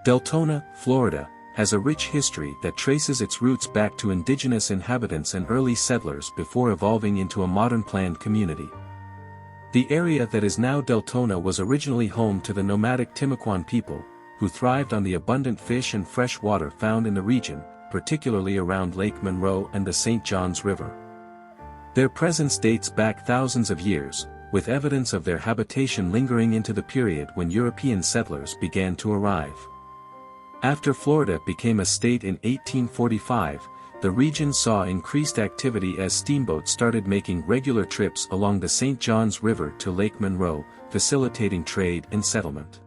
Deltona, Florida, has a rich history that traces its roots back to indigenous inhabitants and early settlers before evolving into a modern planned community. The area that is now Deltona was originally home to the nomadic Timucuan people, who thrived on the abundant fish and fresh water found in the region, particularly around Lake Monroe and the St. Johns River. Their presence dates back thousands of years, with evidence of their habitation lingering into the period when European settlers began to arrive. After Florida became a state in 1845, the region saw increased activity as steamboats started making regular trips along the St. Johns River to Lake Monroe, facilitating trade and settlement.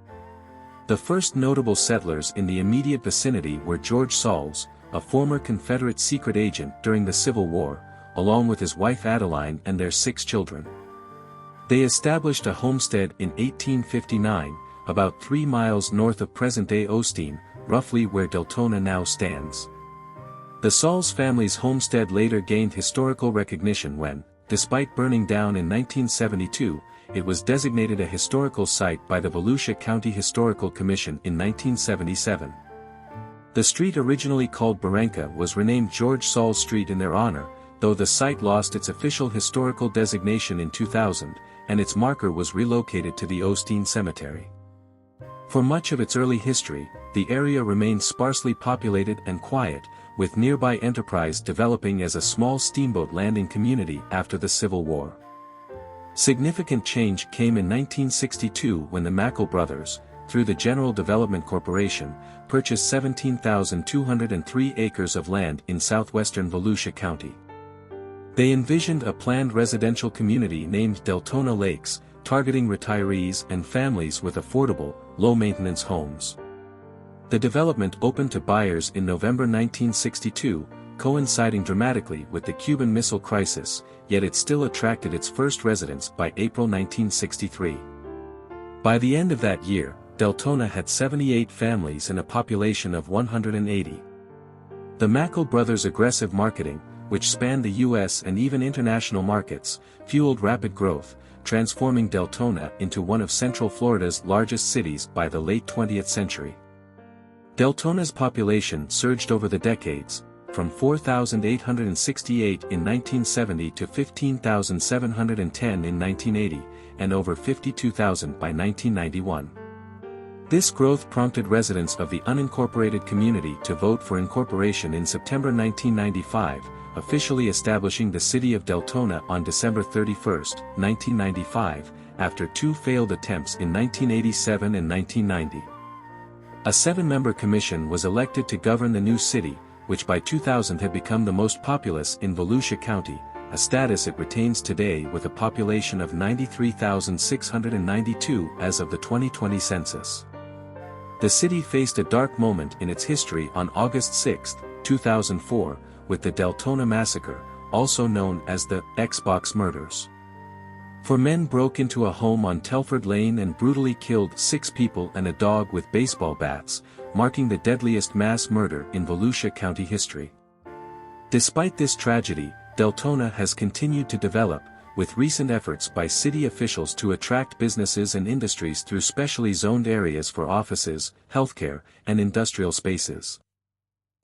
The first notable settlers in the immediate vicinity were George Sauls, a former Confederate secret agent during the Civil War, along with his wife Adeline and their 6 children. They established a homestead in 1859, about 3 miles north of present-day Osteen, roughly where Deltona now stands. The Sauls family's homestead later gained historical recognition when, despite burning down in 1972, it was designated a historical site by the Volusia County Historical Commission in 1977. The street originally called Barranca was renamed George Sauls Street in their honor, though the site lost its official historical designation in 2000, and its marker was relocated to the Osteen Cemetery. For much of its early history, the area remained sparsely populated and quiet, with nearby Enterprise developing as a small steamboat landing community after the Civil War. Significant change came in 1962 when the Mackle brothers, through the General Development Corporation, purchased 17,203 acres of land in southwestern Volusia County. They envisioned a planned residential community named Deltona Lakes, targeting retirees and families with affordable, low-maintenance homes. The development opened to buyers in November 1962, coinciding dramatically with the Cuban Missile Crisis, yet it still attracted its first residents by April 1963. By the end of that year, Deltona had 78 families and a population of 180. The Mackle brothers' aggressive marketing, which spanned the U.S. and even international markets, fueled rapid growth, transforming Deltona into one of Central Florida's largest cities by the late 20th century. Deltona's population surged over the decades, from 4,868 in 1970 to 15,710 in 1980, and over 52,000 by 1991. This growth prompted residents of the unincorporated community to vote for incorporation in September 1995, officially establishing the city of Deltona on December 31, 1995, after 2 failed attempts in 1987 and 1990. A 7-member commission was elected to govern the new city, which by 2000 had become the most populous in Volusia County, a status it retains today with a population of 93,692 as of the 2020 census. The city faced a dark moment in its history on August 6, 2004, with the Deltona Massacre, also known as the Xbox Murders. 4 men broke into a home on Telford Lane and brutally killed 6 people and a dog with baseball bats, marking the deadliest mass murder in Volusia County history. Despite this tragedy, Deltona has continued to develop, with recent efforts by city officials to attract businesses and industries through specially zoned areas for offices, healthcare, and industrial spaces.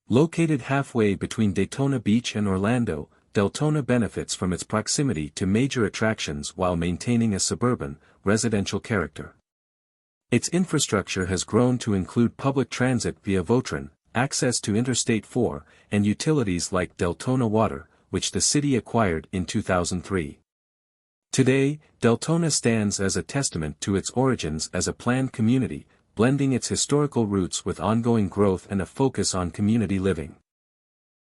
Located halfway between Daytona Beach and Orlando, Deltona benefits from its proximity to major attractions while maintaining a suburban, residential character. Its infrastructure has grown to include public transit via Votron, access to Interstate 4, and utilities like Deltona Water, which the city acquired in 2003. Today, Deltona stands as a testament to its origins as a planned community, blending its historical roots with ongoing growth and a focus on community living.